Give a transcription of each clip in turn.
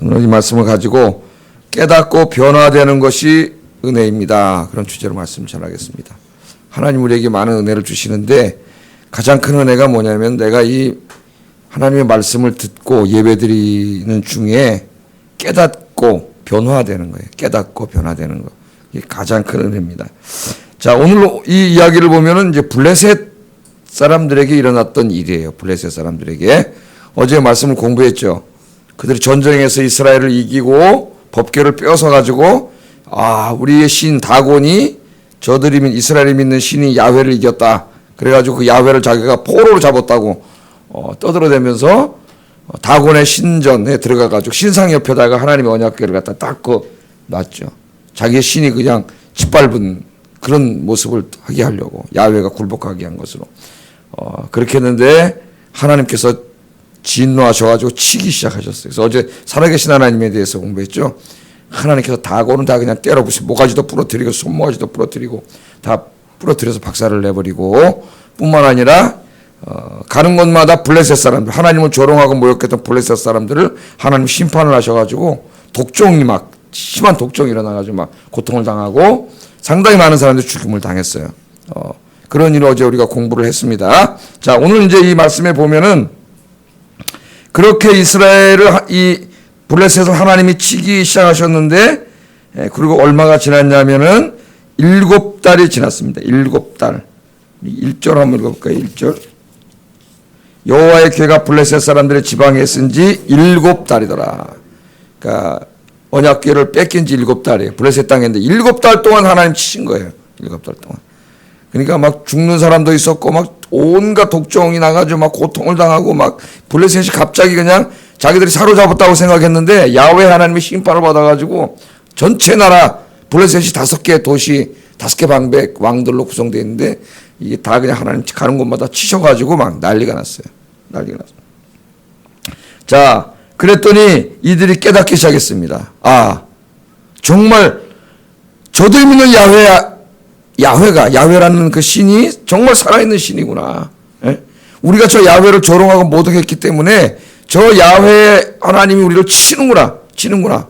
오늘 이 말씀을 가지고 깨닫고 변화되는 것이 은혜입니다. 그런 주제로 말씀 전하겠습니다. 하나님 우리에게 많은 은혜를 주시는데 가장 큰 은혜가 뭐냐면 내가 이 하나님의 말씀을 듣고 예배드리는 중에 깨닫고 변화되는 거예요. 깨닫고 변화되는 거. 이게 가장 큰 은혜입니다. 자, 오늘 이 이야기를 보면은 이제 블레셋 사람들에게 일어났던 일이에요. 블레셋 사람들에게. 어제 말씀을 공부했죠. 그들이 전쟁에서 이스라엘을 이기고 법궤를 빼앗아 가지고 우리의 신 다곤이 저들이 이스라엘이 믿는 신이 야훼를 이겼다. 그래가지고 그 야훼를 자기가 포로로 잡았다고 떠들어대면서 다곤의 신전에 들어가가지고 신상 옆에다가 하나님의 언약궤를 갖다 딱 놨죠. 자기의 신이 그냥 짓밟은 그런 모습을 하게 하려고 야훼가 굴복하게 한 것으로 그렇게 했는데 하나님께서 진노하셔가지고 치기 시작하셨어요. 그래서 어제 살아계신 하나님에 대해서 공부했죠. 하나님께서 다곤은 다 그냥 때려 부시고 모가지도 부러뜨리고 손모가지도 부러뜨리고 다 부러뜨려서 박살을 내버리고 뿐만 아니라 가는 곳마다 블레셋 사람들 하나님을 조롱하고 모욕했던 블레셋 사람들을 하나님 심판을 하셔가지고 독종이 막 심한 독종이 일어나가지고 막 고통을 당하고 상당히 많은 사람들이 죽임을 당했어요. 그런 일을 어제 우리가 공부를 했습니다. 자, 오늘 이제 이 말씀에 보면은 그렇게 이스라엘을 이 블레셋을 하나님이 치기 시작하셨는데 그리고 얼마가 지났냐면은 7달이 지났습니다. 7달. 1절 한번 읽어볼까요? 1절. 여호와의 궤가 블레셋 사람들의 지방에 있은 지 7달이더라. 그러니까 언약궤를 뺏긴 지 7달이에요. 블레셋 땅인데 7달 동안 하나님 치신 거예요. 7달 동안. 그러니까 막 죽는 사람도 있었고 막 온갖 독종이 나가지고 막 고통을 당하고 막 블레셋이 갑자기 그냥 자기들이 사로잡았다고 생각했는데 야훼 하나님의 심판을 받아가지고 전체 나라 블레셋이 5개 도시 5개 방백 왕들로 구성되어 있는데 이게 다 그냥 하나님 가는 곳마다 치셔가지고 막 난리가 났어요. 난리가 났어요. 자, 그랬더니 이들이 깨닫기 시작했습니다. 정말 저들이 믿는 야훼라는 그 신이 정말 살아있는 신이구나. 예? 우리가 저 야훼를 조롱하고 모독했기 때문에 저 야훼 하나님이 우리를 치는구나.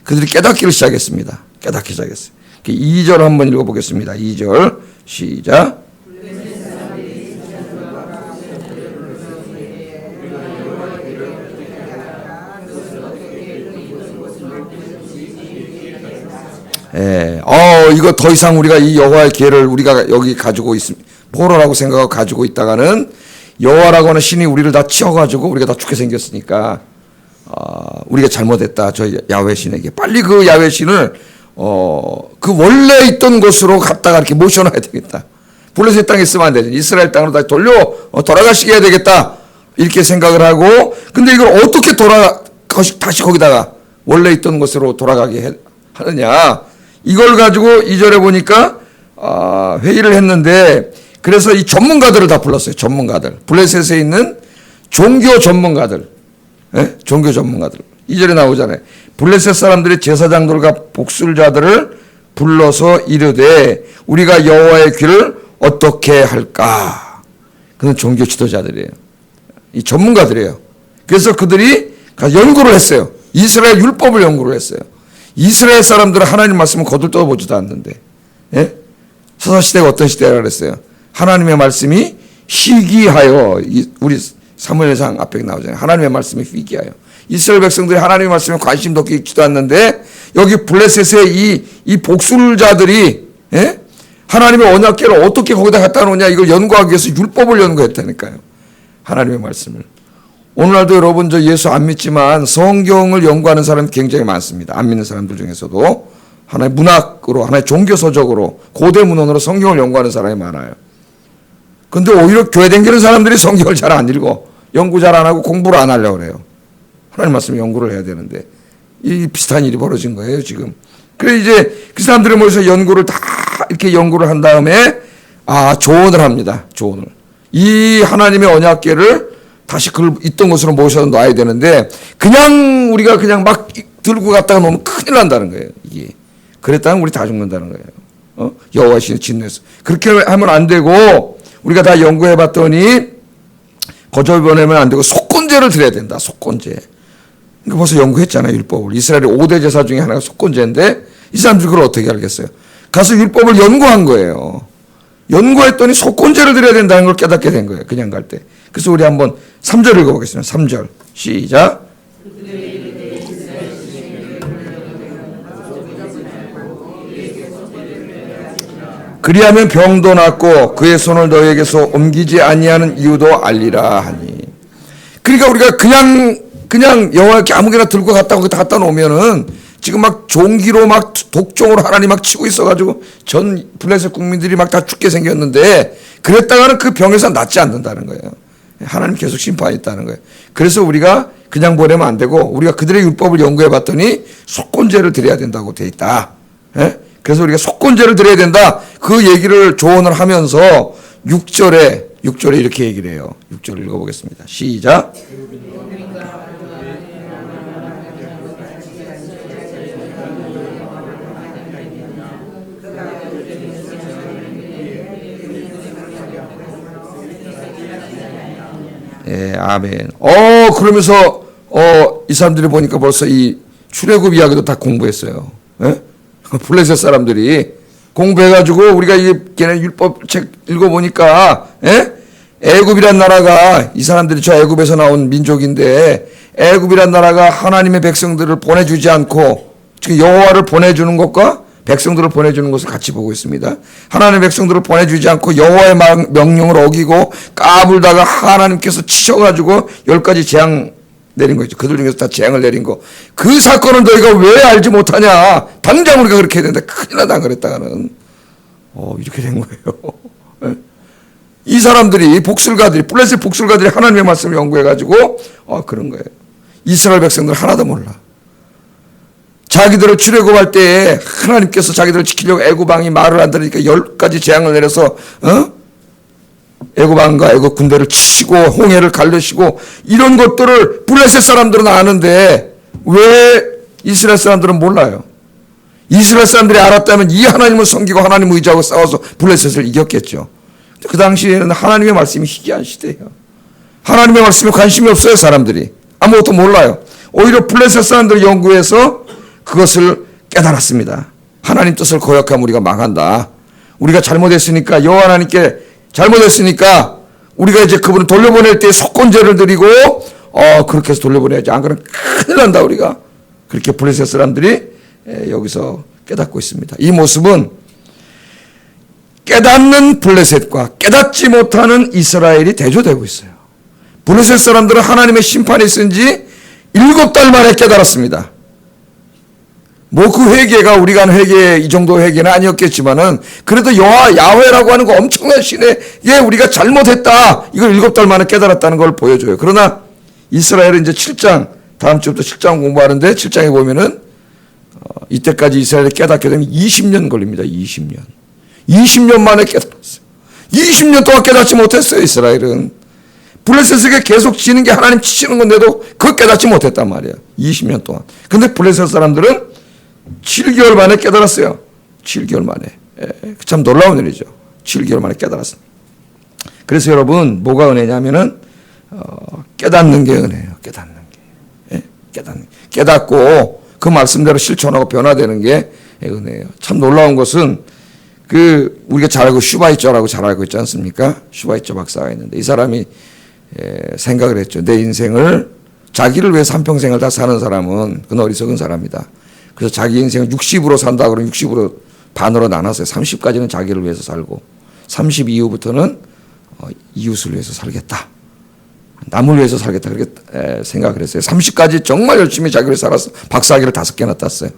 그들이 깨닫기를 시작했습니다. 깨닫기 시작했어요. 2절 한번 읽어보겠습니다. 2절 시작. 이거 더 이상 우리가 이 여호와의 궤를 우리가 여기 가지고 있습니다. 포로라고 생각하고 가지고 있다가는 여호와라고 하는 신이 우리를 다 치워가지고 우리가 다 죽게 생겼으니까 우리가 잘못했다. 저 야훼 신에게 빨리 그 야훼 신을 그 원래 있던 곳으로 갖다가 이렇게 모셔놔야 되겠다. 블레셋 땅에 있으면 안 되지. 이스라엘 땅으로 다시 돌아가시게 해야 되겠다. 이렇게 생각을 하고 근데 이걸 어떻게 다시 거기다가 원래 있던 곳으로 돌아가게 하느냐. 이걸 가지고 2절에 보니까 회의를 했는데 그래서 이 전문가들을 다 불렀어요. 전문가들. 블레셋에 있는 종교 전문가들. 예? 종교 전문가들. 2절에 나오잖아요. 블레셋 사람들이 제사장들과 복술자들을 불러서 이르되 우리가 여호와의 귀를 어떻게 할까? 그는 종교 지도자들이에요. 이 전문가들이에요. 그래서 그들이 연구를 했어요. 이스라엘 율법을 연구를 했어요. 이스라엘 사람들은 하나님 말씀을 거들떠보지도 않는데, 예? 서사시대가 어떤 시대라 그랬어요? 하나님의 말씀이 희귀하여, 우리 사무엘상 앞에 나오잖아요. 하나님의 말씀이 희귀하여. 이스라엘 백성들이 하나님의 말씀에 관심도 있지도 않는데, 여기 블레셋의 이 복술자들이, 예? 하나님의 언약궤를 어떻게 거기다 갖다 놓냐, 이걸 연구하기 위해서 율법을 연구했다니까요. 하나님의 말씀을. 오늘날도 여러분 저 예수 안 믿지만 성경을 연구하는 사람이 굉장히 많습니다. 안 믿는 사람들 중에서도 하나의 문학으로 하나의 종교서적으로 고대 문헌으로 성경을 연구하는 사람이 많아요. 근데 오히려 교회 다니는 사람들이 성경을 잘 안 읽어. 연구 잘 안 하고 공부를 안 하려고 그래요. 하나님 말씀 연구를 해야 되는데 이 비슷한 일이 벌어진 거예요 지금. 그래 이제 그 사람들이 모여서 연구를 다 이렇게 연구를 한 다음에 조언을 합니다. 조언을. 이 하나님의 언약궤를 다시 그걸 있던 곳으로 모셔 놔야 되는데 그냥 우리가 그냥 막 들고 갔다가 놓으면 큰일 난다는 거예요. 이게 그랬다면 우리 다 죽는다는 거예요. 여호와 신이 진노해서 그렇게 하면 안 되고 우리가 다 연구해봤더니 거절 보내면 안 되고 속건제를 드려야 된다. 속건제. 그러니까 벌써 연구했잖아요, 율법을. 이스라엘의 5대 제사 중에 하나가 속건제인데 이 사람들이 그걸 어떻게 알겠어요? 가서 율법을 연구한 거예요. 연구했더니 속건제를 드려야 된다는 걸 깨닫게 된 거예요, 그냥 갈 때. 그래서 우리 한번 3절 읽어보겠습니다. 3절 시작. 그리하면 병도 낫고 그의 손을 너희에게서 옮기지 아니하는 이유도 알리라 하니. 그러니까 우리가 그냥 여호와께 아무거나 들고 갖다 놓으면은 지금 막 종기로 막 독종으로 하나님 막 치고 있어가지고 전 블레셋 국민들이 막 다 죽게 생겼는데 그랬다가는 그 병에서 낫지 않는다는 거예요. 하나님 계속 심판이 있다는 거예요. 그래서 우리가 그냥 보내면 안 되고 우리가 그들의 율법을 연구해 봤더니 속건제를 드려야 된다고 돼 있다. 예? 그래서 우리가 속건제를 드려야 된다. 그 얘기를 조언을 하면서 6절에 이렇게 얘기를 해요. 6절 읽어보겠습니다. 시작. 예, 아멘. 그러면서 이 사람들이 보니까 벌써 이 출애굽 이야기도 다 공부했어요. 예? 블레셋 사람들이 공부해가지고 우리가 걔네 율법책 읽어보니까 애굽이란 나라가 이 사람들이 저 애굽에서 나온 민족인데 애굽이란 나라가 하나님의 백성들을 보내주지 않고 지금 여호와를 보내주는 것과 백성들을 보내주는 것을 같이 보고 있습니다. 하나님의 백성들을 보내주지 않고 여호와의 명령을 어기고 까불다가 하나님께서 치셔가지고 10가지 재앙 내린 거 있죠. 그들 중에서 다 재앙을 내린 거. 그 사건은 너희가 왜 알지 못하냐. 당장 우리가 그렇게 해야 된다. 큰일 나다 그랬다가는 이렇게 된 거예요. 이 사람들이 블레셋 복술가들이 하나님의 말씀을 연구해가지고 그런 거예요. 이스라엘 백성들 하나도 몰라. 자기들을 출애굽할 때에 하나님께서 자기들을 지키려고 애굽 왕이 말을 안 들으니까 10가지 재앙을 내려서 애굽 왕과 애굽 군대를 치시고 홍해를 갈르시고 이런 것들을 블레셋 사람들은 아는데 왜 이스라엘 사람들은 몰라요? 이스라엘 사람들이 알았다면 이 하나님을 섬기고 하나님을 의지하고 싸워서 블레셋을 이겼겠죠. 그 당시에는 하나님의 말씀이 희귀한 시대예요. 하나님의 말씀에 관심이 없어요. 사람들이 아무것도 몰라요. 오히려 블레셋 사람들을 연구해서 그것을 깨달았습니다. 하나님 뜻을 거역하면 우리가 망한다. 우리가 잘못했으니까 여호와 하나님께 잘못했으니까 우리가 이제 그분을 돌려보낼 때 속건제를 드리고 그렇게 해서 돌려보내야지. 안 그러면 큰일 난다 우리가. 그렇게 블레셋 사람들이 여기서 깨닫고 있습니다. 이 모습은 깨닫는 블레셋과 깨닫지 못하는 이스라엘이 대조되고 있어요. 블레셋 사람들은 하나님의 심판이 있은지 7달 만에 깨달았습니다. 그 회개가 우리가 하는 회개 이 정도 회개는 아니었겠지만은 그래도 야훼라고 하는 거 엄청난 신에 우리가 잘못했다. 이걸 7달 만에 깨달았다는 걸 보여줘요. 그러나 이스라엘은 이제 7장 다음 주부터 7장 공부하는데 7장에 보면은 이때까지 이스라엘이 깨닫게 되면 20년 걸립니다. 20년 만에 깨달았어요. 20년 동안 깨닫지 못했어요. 이스라엘은 블레셋에게 계속 지는 게 하나님 치시는 건데도 그걸 깨닫지 못했단 말이에요. 20년 동안. 근데 블레셋 사람들은 7개월 만에 깨달았어요. 7개월 만에. 참 놀라운 일이죠. 7개월 만에 깨달았습니다. 그래서 여러분 뭐가 은혜냐면은 깨닫는 게 은혜예요. 깨닫고 그 말씀대로 실천하고 변화되는 게 은혜예요. 참 놀라운 것은 우리가 잘 알고 슈바이처라고 잘 알고 있지 않습니까? 슈바이처 박사가 있는데 이 사람이 생각을 했죠. 내 인생을 자기를 위해서 한평생을 다 사는 사람은 그건 어리석은 사람이다. 그래서 자기 인생을 60으로 산다 그러면 60으로 반으로 나눴어요. 30까지는 자기를 위해서 살고 30 이후부터는 이웃을 위해서 살겠다. 남을 위해서 살겠다. 그렇게 생각을 했어요. 30까지 정말 열심히 자기를 살아서 박사학위를 5개나 땄어요.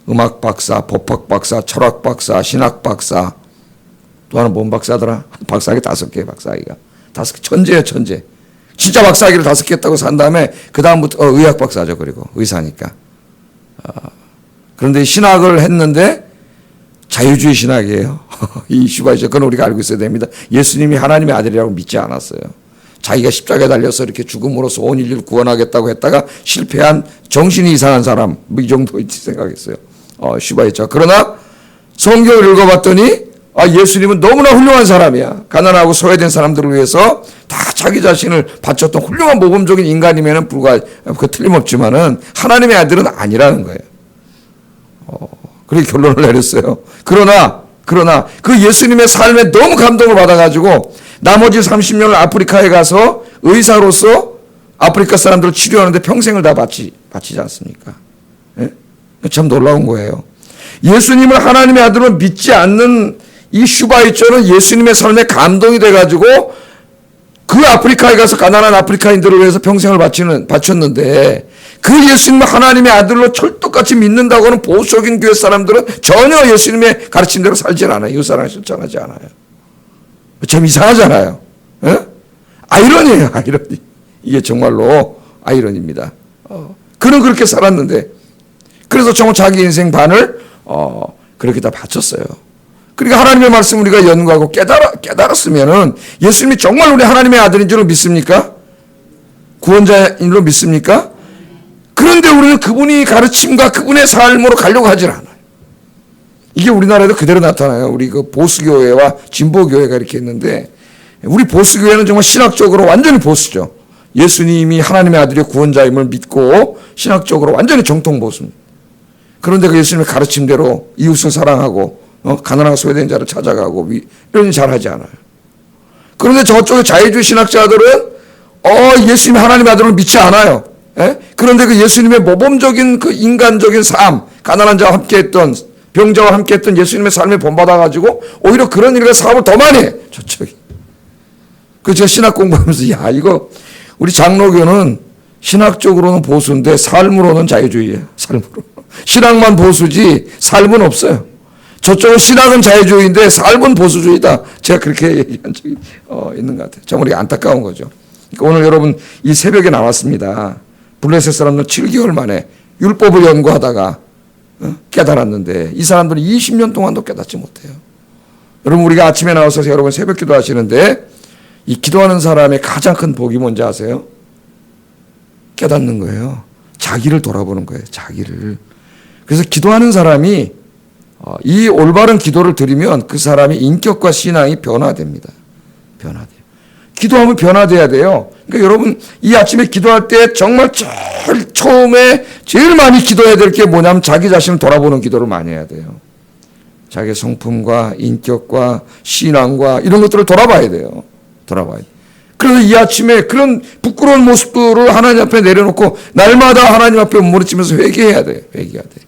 음악 박사, 법학 박사, 철학 박사, 신학 박사. 또 하나 뭔 박사더라? 박사학위 5개 박사학위가. 5개. 천재예요, 천재. 진짜 박사학위를 5개 했다고 산 다음에 그 다음부터 의학 박사죠. 그리고 의사니까. 그런데 신학을 했는데 자유주의 신학이에요. 이 슈바이처 그건 우리가 알고 있어야 됩니다. 예수님이 하나님의 아들이라고 믿지 않았어요. 자기가 십자가에 달려서 이렇게 죽음으로써 온 인류를 구원하겠다고 했다가 실패한 정신이 이상한 사람 이 정도 생각했어요. 슈바이처. 그러나 성경을 읽어봤더니 예수님은 너무나 훌륭한 사람이야. 가난하고 소외된 사람들을 위해서 다 자기 자신을 바쳤던 훌륭한 모범적인 인간이면 그 틀림없지만은 하나님의 아들은 아니라는 거예요. 그렇게 결론을 내렸어요. 그러나 그 예수님의 삶에 너무 감동을 받아가지고 나머지 30년을 아프리카에 가서 의사로서 아프리카 사람들을 치료하는데 평생을 다 바치지 않습니까? 예? 참 놀라운 거예요. 예수님을 하나님의 아들로 믿지 않는 이 슈바이처는 예수님의 삶에 감동이 돼가지고 그 아프리카에 가서 가난한 아프리카인들을 위해서 평생을 바쳤는데 그 예수님을 하나님의 아들로 철떡같이 믿는다고 하는 보수적인 교회 사람들은 전혀 예수님의 가르침대로 살지 않아요. 이웃사랑을 실천하지 않아요. 참 이상하잖아요. 에? 아이러니예요. 아이러니. 이게 정말로 아이러니입니다. 그는 그렇게 살았는데 그래서 정말 자기 인생 반을 그렇게 다 바쳤어요. 그러니까 하나님의 말씀 우리가 연구하고 깨달았으면은 예수님이 정말 우리 하나님의 아들인 줄 믿습니까? 구원자인 줄 믿습니까? 그런데 우리는 그분이 가르침과 그분의 삶으로 가려고 하질 않아요. 이게 우리나라에도 그대로 나타나요. 우리 그 보수교회와 진보교회가 이렇게 있는데 우리 보수교회는 정말 신학적으로 완전히 보수죠. 예수님이 하나님의 아들의 구원자임을 믿고 신학적으로 완전히 정통 보수입니다. 그런데 그 예수님의 가르침대로 이웃을 사랑하고 가난하고 소외된 자를 찾아가고 이런 일 잘하지 않아요. 그런데 저쪽의 자유주의 신학자들은 예수님이 하나님의 아들을 믿지 않아요. 예? 그런데 그 예수님의 모범적인 그 인간적인 삶, 가난한 자와 함께했던 병자와 함께했던 예수님의 삶에 본받아가지고 오히려 그런 일과 사업을 더 많이 해. 저쪽이. 그 제가 신학 공부하면서 이거 우리 장로교는 신학적으로는 보수인데 삶으로는 자유주의예요. 삶으로. 신학만 보수지 삶은 없어요. 저쪽은 신학은 자유주의인데 삶은 보수주의다. 제가 그렇게 얘기한 적이 있는 것 같아요. 정말 안타까운 거죠. 그러니까 오늘 여러분 이 새벽에 나왔습니다. 블레셋 사람들은 7개월 만에 율법을 연구하다가 깨달았는데 이 사람들은 20년 동안도 깨닫지 못해요. 여러분 우리가 아침에 나와서 여러분 새벽 기도 하시는데 이 기도하는 사람의 가장 큰 복이 뭔지 아세요? 깨닫는 거예요. 자기를 돌아보는 거예요. 자기를. 그래서 기도하는 사람이 이 올바른 기도를 드리면 그 사람의 인격과 신앙이 변화됩니다. 변화돼요. 기도하면 변화돼야 돼요. 그러니까 여러분 이 아침에 기도할 때 정말 제일 처음에 제일 많이 기도해야 될 게 뭐냐면 자기 자신을 돌아보는 기도를 많이 해야 돼요. 자기의 성품과 인격과 신앙과 이런 것들을 돌아봐야 돼요. 돌아봐야 돼요. 그래서 이 아침에 그런 부끄러운 모습들을 하나님 앞에 내려놓고 날마다 하나님 앞에 무릎치면서 회개해야 돼요. 회개해야 돼요.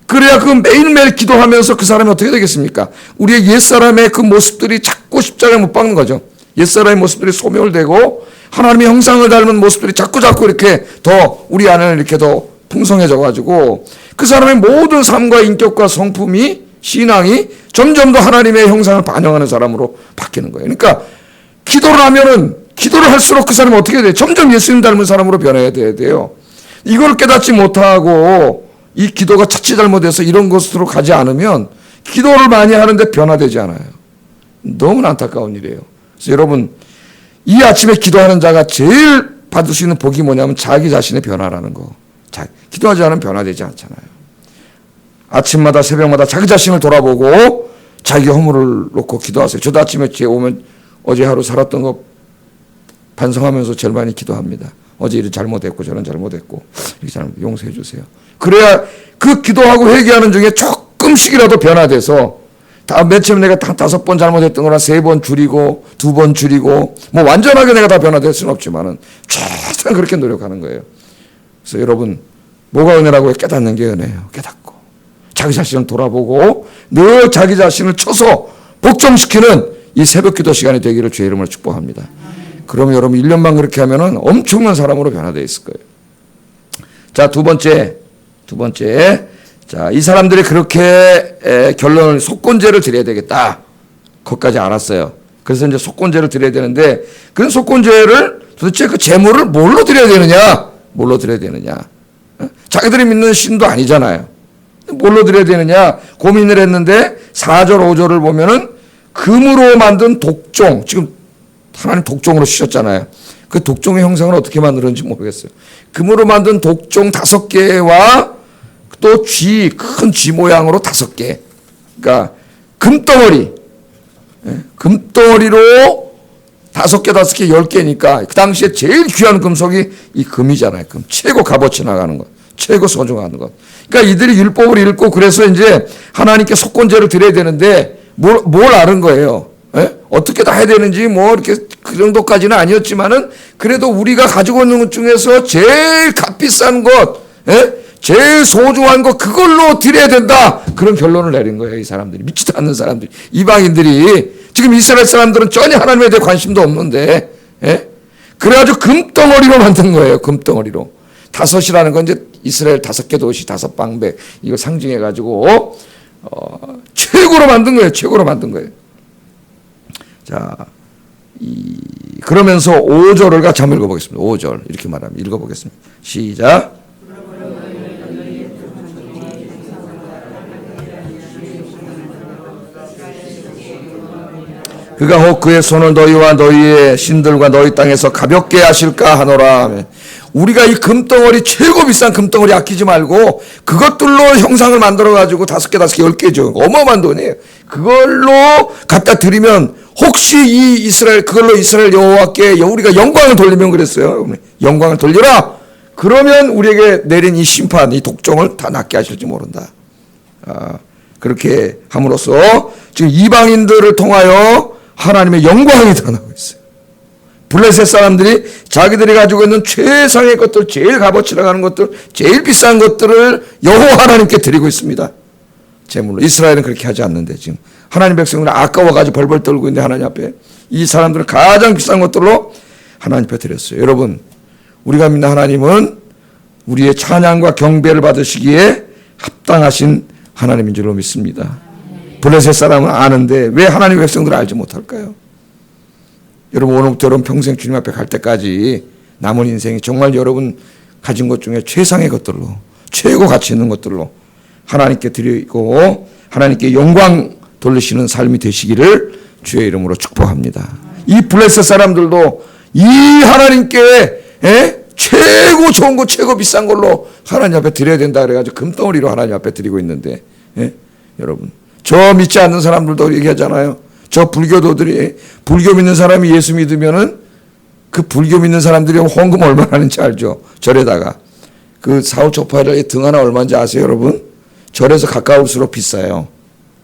그래야 그 매일매일 기도하면서 그 사람이 어떻게 되겠습니까? 우리의 옛사람의 그 모습들이 자꾸 십자가에 못 박는 거죠. 옛사람의 모습들이 소멸되고 하나님의 형상을 닮은 모습들이 자꾸 이렇게 더 우리 안에 이렇게 더 풍성해져 가지고 그 사람의 모든 삶과 인격과 성품이 신앙이 점점 더 하나님의 형상을 반영하는 사람으로 바뀌는 거예요. 그러니까 기도를 하면은 기도를 할수록 그 사람이 어떻게 돼요? 점점 예수님 닮은 사람으로 변해야 돼요. 이걸 깨닫지 못하고 이 기도가 자칫 잘못해서 이런 것으로 가지 않으면 기도를 많이 하는데 변화되지 않아요. 너무나 안타까운 일이에요. 그래서 여러분 이 아침에 기도하는 자가 제일 받을 수 있는 복이 뭐냐면 자기 자신의 변화라는 거. 기도하지 않으면 변화되지 않잖아요. 아침마다 새벽마다 자기 자신을 돌아보고 자기 허물을 놓고 기도하세요. 저도 아침에 오면 어제 하루 살았던 거 반성하면서 제일 많이 기도합니다. 어제 일은 잘못했고 저는 잘못했고 이렇게 잘못 용서해 주세요. 그래야 그 기도하고 회개하는 중에 조금씩이라도 변화돼서 맨 처음에 내가 5번 잘못했던 거나 3번 줄이고 2번 줄이고 뭐 완전하게 내가 다 변화될 수는 없지만은 최대한 그렇게 노력하는 거예요. 그래서 여러분 뭐가 은혜라고 깨닫는 게 은혜예요. 깨닫고 자기 자신을 돌아보고 늘 자기 자신을 쳐서 복종시키는 이 새벽 기도 시간이 되기를 주의 이름으로 축복합니다. 그러면 여러분 1년만 그렇게 하면은 엄청난 사람으로 변화되어 있을 거예요. 자, 두 번째. 자, 이 사람들이 그렇게 결론을 속건제를 드려야 되겠다. 거기까지 알았어요. 그래서 이제 속건제를 드려야 되는데 그 속건제를 도대체 그 제물을 뭘로 드려야 되느냐? 뭘로 드려야 되느냐? 자기들이 믿는 신도 아니잖아요. 뭘로 드려야 되느냐? 고민을 했는데 4절, 5절을 보면은 금으로 만든 독종, 지금 하나님 독종으로 주셨잖아요. 그 독종의 형상을 어떻게 만들었는지 모르겠어요. 금으로 만든 독종 5개와 또 큰 쥐 모양으로 5개. 그러니까 금덩어리로 5개, 10개니까 그 당시에 제일 귀한 금속이 이 금이잖아요. 금. 최고 값어치 나가는 것. 최고 소중한 것. 그러니까 이들이 율법을 읽고 그래서 이제 하나님께 속건제를 드려야 되는데 뭘 아는 거예요. 예? 어떻게 다 해야 되는지 뭐 이렇게 그 정도까지는 아니었지만은 그래도 우리가 가지고 있는 것 중에서 제일 값비싼 것, 예? 제일 소중한 것 그걸로 드려야 된다. 그런 결론을 내린 거예요. 이 사람들이. 믿지도 않는 사람들이. 이방인들이. 지금 이스라엘 사람들은 전혀 하나님에 대해 관심도 없는데, 예? 그래가지고 금덩어리로 만든 거예요. 금덩어리로. 5이라는 건 이제 이스라엘 5개 도시 5방백 이거 상징해가지고 최고로 만든 거예요. 최고로 만든 거예요. 자, 그러면서 5절을 같이 한번 읽어보겠습니다. 5절 이렇게 말합니다. 읽어보겠습니다. 시작. 그가 혹 그의 손을 너희와 너희의 신들과 너희 땅에서 가볍게 하실까 하노라. 우리가 이 금덩어리 최고 비싼 금덩어리 아끼지 말고 그것들로 형상을 만들어가지고 5개, 10개죠. 어마어마한 돈이에요. 그걸로 갖다 드리면 혹시 그걸로 이스라엘 여호와께 우리가 영광을 돌리면 그랬어요. 영광을 돌리라. 그러면 우리에게 내린 이 심판, 이 독종을 다 낫게 하실지 모른다. 그렇게 함으로써 지금 이방인들을 통하여 하나님의 영광이 드러나고 있어요. 블레셋 사람들이 자기들이 가지고 있는 최상의 것들, 제일 값어치 나가는 것들, 제일 비싼 것들을 여호와 하나님께 드리고 있습니다. 제물로. 이스라엘은 그렇게 하지 않는데 지금 하나님 백성들은 아까워가지고 벌벌 떨고 있는데 하나님 앞에 이 사람들은 가장 비싼 것들로 하나님 앞에 드렸어요. 여러분, 우리가 믿는 하나님은 우리의 찬양과 경배를 받으시기에 합당하신 하나님인 줄로 믿습니다. 블레셋 사람은 아는데 왜 하나님의 백성들을 알지 못할까요? 여러분, 오늘부터 여러분 평생 주님 앞에 갈 때까지 남은 인생이 정말 여러분 가진 것 중에 최상의 것들로, 최고 가치 있는 것들로 하나님께 드리고 하나님께 영광 돌리시는 삶이 되시기를 주의 이름으로 축복합니다. 이 블레셋 사람들도 이 하나님께 최고 좋은 거, 최고 비싼 걸로 하나님 앞에 드려야 된다 그래가지고 금덩어리로 하나님 앞에 드리고 있는데, 여러분, 저 믿지 않는 사람들도 얘기하잖아요. 저 불교도들이, 불교 믿는 사람이 예수 믿으면은 그 불교 믿는 사람들이 헌금 얼마나 하는지 알죠? 절에다가. 그 사후초파일에 등 하나 얼마인지 아세요, 여러분? 절에서 가까울수록 비싸요.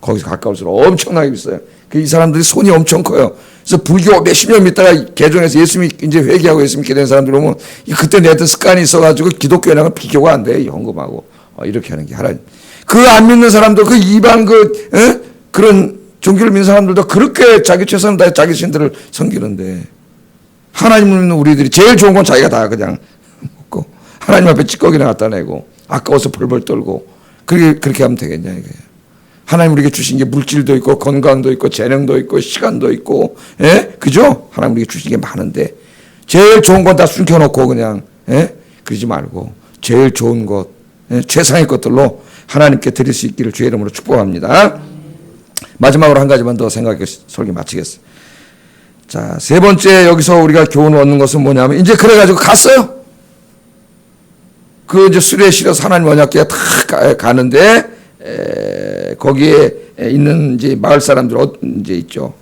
거기서 가까울수록 엄청나게 비싸요. 이 사람들이 손이 엄청 커요. 그래서 불교 몇십 년 믿다가 개종해서 예수 이제 회개하고 예수 믿게 된 사람들 오면 그때 내던 습관이 있어가지고 기독교에 나가 비교가 안 돼. 헌금하고. 이렇게 하는 게 하나님. 그 안 믿는 사람도 그 이방 그런 종교를 믿는 사람들도 그렇게 자기 최선을 다해 자기 신들을 섬기는데 하나님을 믿는 우리들이 제일 좋은 건 자기가 다 그냥 먹고 하나님 앞에 찌꺼기나 갖다 내고 아까워서 벌벌 떨고 그렇게 하면 되겠냐 이거예요. 하나님 우리에게 주신 게 물질도 있고 건강도 있고 재능도 있고 시간도 있고, 그죠? 하나님 우리에게 주신 게 많은데 제일 좋은 건 다 숨겨놓고 그냥, 그러지 말고 제일 좋은 것, 최상의 것들로 하나님께 드릴 수 있기를 주의 이름으로 축복합니다. 마지막으로 한 가지만 더 생각해 설교 마치겠습니다. 자, 세 번째 여기서 우리가 교훈을 얻는 것은 뭐냐면 이제 그래가지고 갔어요. 그 이제 수레에 실어서 하나님 언약궤에 다 가는데 거기에 있는 이제 마을 사람들 이제 있죠.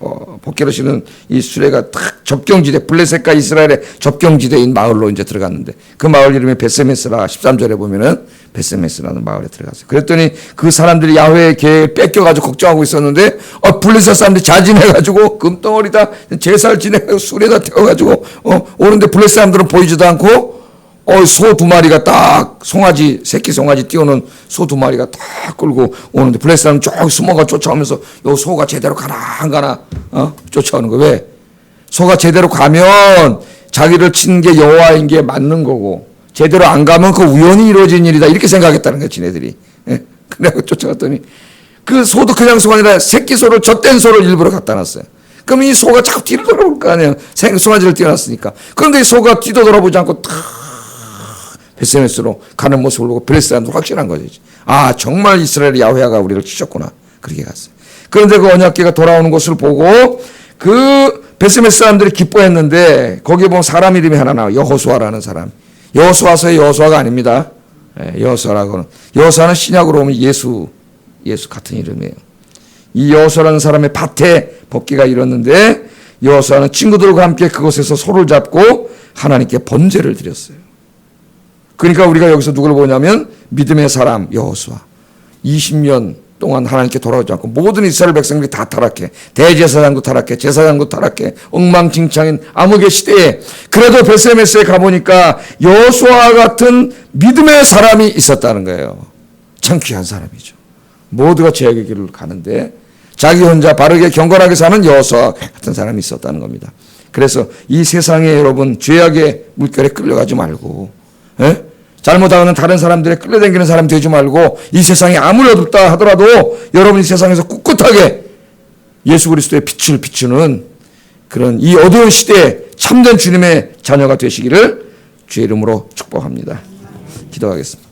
복개로 실은 이 수레가 탁 접경지대 블레셋과 이스라엘의 접경지대인 마을로 이제 들어갔는데 그 마을 이름이 베세메스라 13절에 보면은 베세메스라는 마을에 들어갔어요. 그랬더니 그 사람들이 야훼의 계획 뺏겨가지고 걱정하고 있었는데 블레셋 사람들이 자진해가지고 금덩어리다 제사를 지내가지고 수레다 태워가지고 오는데 블레셋 사람들은 보이지도 않고 소 2마리가 딱 새끼 송아지 띄우는 소 2마리가 딱 끌고 오는데 블레셋 사람은 쭉 숨어가 쫓아오면서 요 소가 제대로 가나 안 가나 쫓아오는 거. 왜? 소가 제대로 가면 자기를 친 게 여호와인 게 맞는 거고 제대로 안 가면 그 우연히 이루어진 일이다 이렇게 생각했다는 거야 지네들이. 그래서 쫓아갔더니 그 소도 그냥 소가 아니라 새끼 소를 젖된 소를 일부러 갖다 놨어요. 그럼 이 소가 자꾸 뒤로 돌아올 거 아니에요. 송아지를 띄워놨으니까. 그런데 이 소가 뒤도 돌아보지 않고 베세메스로 가는 모습을 보고 블레셋 사람들 확신한 거지. 정말 이스라엘 야훼가 우리를 치셨구나. 그렇게 갔어요. 그런데 그 언약궤가 돌아오는 것을 보고 그 베세메스 사람들이 기뻐했는데 거기에 보면 사람 이름이 하나 나와요. 여호수아라는 사람. 여호수아서의 여호수아가 아닙니다. 여호수아라고는. 여호수아는 신약으로 보면 예수 같은 이름이에요. 이 여호수아라는 사람의 밭에 복귀가 일었는데 여호수아는 친구들과 함께 그곳에서 소를 잡고 하나님께 번제를 드렸어요. 그러니까 우리가 여기서 누구를 보냐면 믿음의 사람 여호수아. 20년 동안 하나님께 돌아오지 않고 모든 이스라엘 백성들이 다 타락해. 대제사장도 타락해. 제사장도 타락해. 엉망진창인 암흑의 시대에 그래도 베스레메스에 가보니까 여호수아 같은 믿음의 사람이 있었다는 거예요. 참 귀한 사람이죠. 모두가 죄악의 길을 가는데 자기 혼자 바르게 경건하게 사는 여호수아 같은 사람이 있었다는 겁니다. 그래서 이 세상에 여러분 죄악의 물결에 끌려가지 말고 잘못하는 다른 사람들에 끌려다니는 사람 되지 말고 이 세상이 아무리 어둡다 하더라도 여러분이 세상에서 꿋꿋하게 예수 그리스도의 빛을 비추는 그런 이 어두운 시대에 참된 주님의 자녀가 되시기를 주의 이름으로 축복합니다. 기도하겠습니다.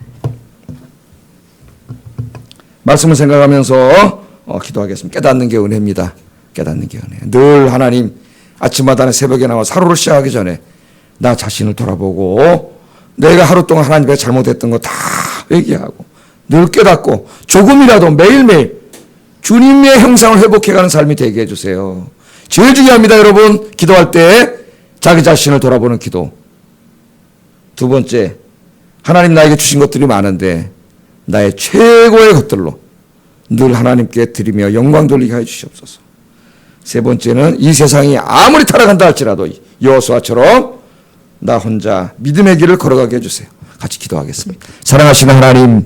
말씀을 생각하면서 기도하겠습니다. 깨닫는 게 은혜입니다. 깨닫는 게 은혜. 늘 하나님 아침마다 새벽에 나와 하루를 시작하기 전에 나 자신을 돌아보고 내가 하루 동안 하나님께 잘못했던 거 다 회개하고 늘 깨닫고 조금이라도 매일매일 주님의 형상을 회복해가는 삶이 되게 해주세요. 제일 중요합니다. 여러분 기도할 때 자기 자신을 돌아보는 기도. 두 번째 하나님 나에게 주신 것들이 많은데 나의 최고의 것들로 늘 하나님께 드리며 영광 돌리게 해 주시옵소서. 세 번째는 이 세상이 아무리 타락한다 할지라도 여호수아처럼 나 혼자 믿음의 길을 걸어가게 해주세요. 같이 기도하겠습니다. 사랑하시는 하나님